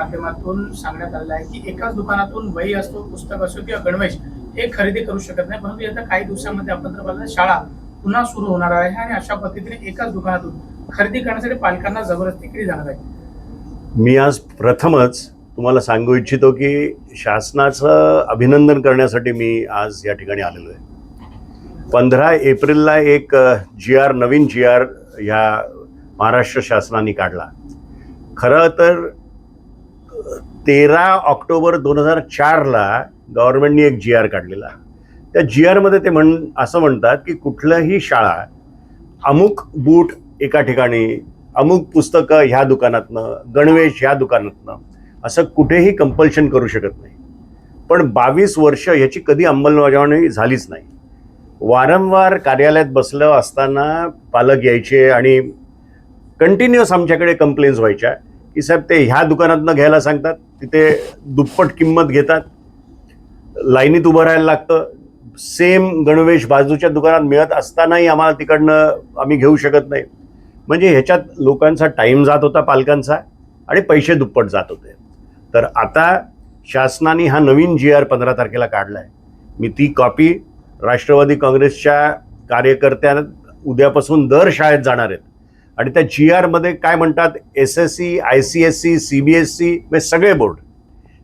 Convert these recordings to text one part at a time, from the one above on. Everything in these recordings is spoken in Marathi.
माध्यमातून सांगण्यात आलेलं आहे की एकाच दुकानातून वही असतो, पुस्तक असो किंवा गणवेश हे खरेदी करू शकत नाही. परंतु येत्या काही दिवसांमध्ये आपण तर पाहिलं शाळा पुन्हा सुरू होणार आहे आणि अशा पद्धतीने एकाच दुकानातून खरेदी करण्यासाठी पालकांना जबरदस्ती केली जाणार आहे. मी आज प्रथमच तुम्हाला सांगू इच्छितो की शासनाचं अभिनंदन करण्यासाठी मी आज या ठिकाणी आलेलो आहे. 15 एप्रिलला एक नवीन जी आर ह्या महाराष्ट्र शासनाने काढला. खरं तर 13 ऑक्टोबर 2004ला गव्हर्नमेंटनी एक जी आर काढलेला. त्या जी आरमध्ये ते असं म्हणतात की कुठल्याही शाळा अमुक बूट एका ठिकाणी, अमुक पुस्तकं ह्या दुकानातनं, गणवेश ह्या दुकानातनं असं कुठेही कंपल्शन करू शकत नाही. पण 22 वर्ष ह्याची कधी अंमलबजावणी झालीच नाही. वारंवार कार्यालयात बसलं असताना पालक यायचे आणि कंटिन्युअस आमच्याकडे कंप्लेंट्स व्हायच्या की साहेब ते ह्या दुकानातनं घ्यायला सांगतात, तिथे दुप्पट किंमत घेतात, लाईनीत उभं राहायला लागतं, सेम गणवेश बाजूच्या दुकानात मिळत असतानाही आम्हाला तिकडनं आम्ही घेऊ शकत नाही. म्हणजे ह्याच्यात लोकांचा टाईम जात होता पालकांचा आणि पैसे दुप्पट जात होते. तर आता शासनाने हा नवीन जी आर 15 तारखेला काढला आहे. मी ती कॉपी राष्ट्रवादी काँग्रेसच्या कार्यकर्त्या उद्यापासून दर शाळेत जाणार आहेत आणि त्या जी आरमध्ये काय म्हणतात, SSC, ICSE, CBSE सगळे बोर्ड,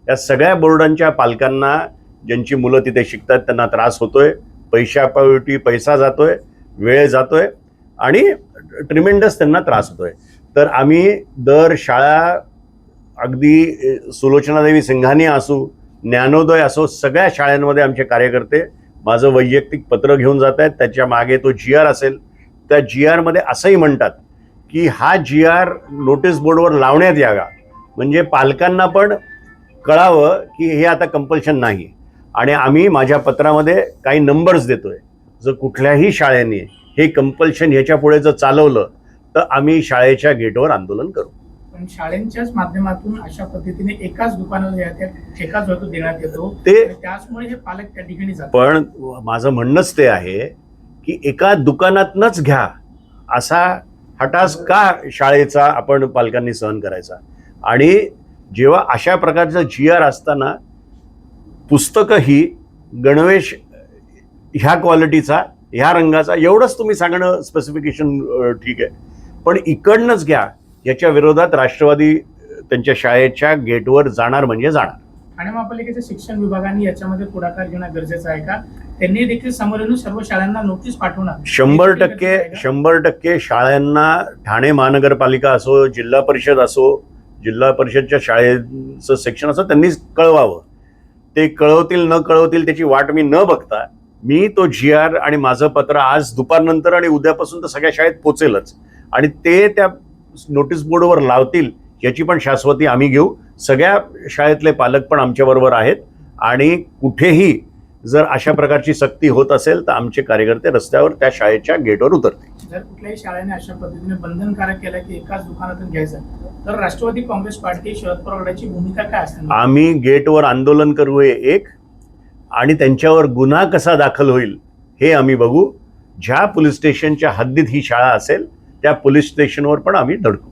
या सगळ्या बोर्डांच्या पालकांना ज्यांची मुलं तिथे शिकतात त्यांना त्रास होतोय, पैशापोटी पैसा जातोय, वेळ जातोय आणि ट्रिमेंडस त्यांना त्रास होतोय. तर आम्ही दर शाळा, अगदी सुलोचनादेवी सिंघानिया असो, ज्ञानोदय असो, सगळ्या शाळांमध्ये आमचे कार्यकर्ते माझं वैयक्तिक पत्र घेऊन जात आहेत. त्याच्या मागे तो जी आर असेल. त्या जी आरमध्ये असंही म्हणतात की हा जी आर नोटीस बोर्डवर लावण्यात यावा, म्हणजे पालकांना पण कळावं की हे आता कंपल्शन नाही. आणि आम्ही माझ्या पत्रामध्ये काही नंबर्स देतोय. जर कुठल्याही शाळेने हे कंपल्शन ह्याच्या पुढे जर चालवलं तर आम्ही शाळेच्या गेटवर आंदोलन करू. पण शाळेच्याच माध्यमातून अशा पद्धतीने एकाच दुकानावर एकाच वस्तू देण्यात येतो, ते त्याचमुळे हे पालक त्या ठिकाणी जातात. पण माझं म्हणणंच ते आहे की एका दुकानातनंच घ्या असा हटास का शाळेचा आपण पालकांनी सहन करायचा. आणि जेव्हा अशा प्रकारचं जी आर असताना पुस्तकं ही गणवेश ह्या क्वालिटीचा, ह्या रंगाचा एवढंच तुम्ही सांगणं स्पेसिफिकेशन ठीक आहे, पण इकडनंच घ्या याच्या विरोधात राष्ट्रवादी त्यांच्या शाळेच्या गेटवर जाणार म्हणजे जाणार. ठाणे महापालिकेच्या शिक्षण विभागाने याच्यामध्ये पुढाकार घेणं गरजेचं आहे का? त्यांनी देखील समोर येऊन सर्व शाळांना नोटीस पाठवणार. 100% शाळांना, ठाणे महानगरपालिका असो, जिल्हा परिषद असो, जिल्हा परिषदच्या शाळेचं सेक्शन असो, त्यांनी कळवावं. ते कळवतील न कळवतील त्याची वाट मी न बघता मी तो जी आर आणि माझं पत्र आज दुपारनंतर आणि उद्यापासून तर सगळ्या शाळेत पोचेलच आणि ते त्या नोटीस बोर्डवर लावतील याची पण शाश्वती आम्ही घेऊ. सगळ्या शाळेतले पालक पण आमच्याबरोबर आहेत आणि कुठेही जर अशा प्रकारची सक्ती होत असेल तर आमचे कार्यकर्ते रस्त्यावर त्या शाळेच्या गेटवर उतरतील. जर कुठल्याही शाळेने अशा पद्धतीने बंधनकारक केलं की एकाच दुकानातून घ्यायचं तर राष्ट्रवादी काँग्रेस पार्टी, शरद पवार गटाची भूमिका काय असणार? आम्ही गेटवर आंदोलन करू एक, आणि त्यांच्यावर गुन्हा कसा दाखल होईल हे आम्ही बघू. ज्या पोलीस स्टेशनच्या हद्दीत ही शाळा असेल त्या पोलीस स्टेशनवर पण आम्ही धडकू.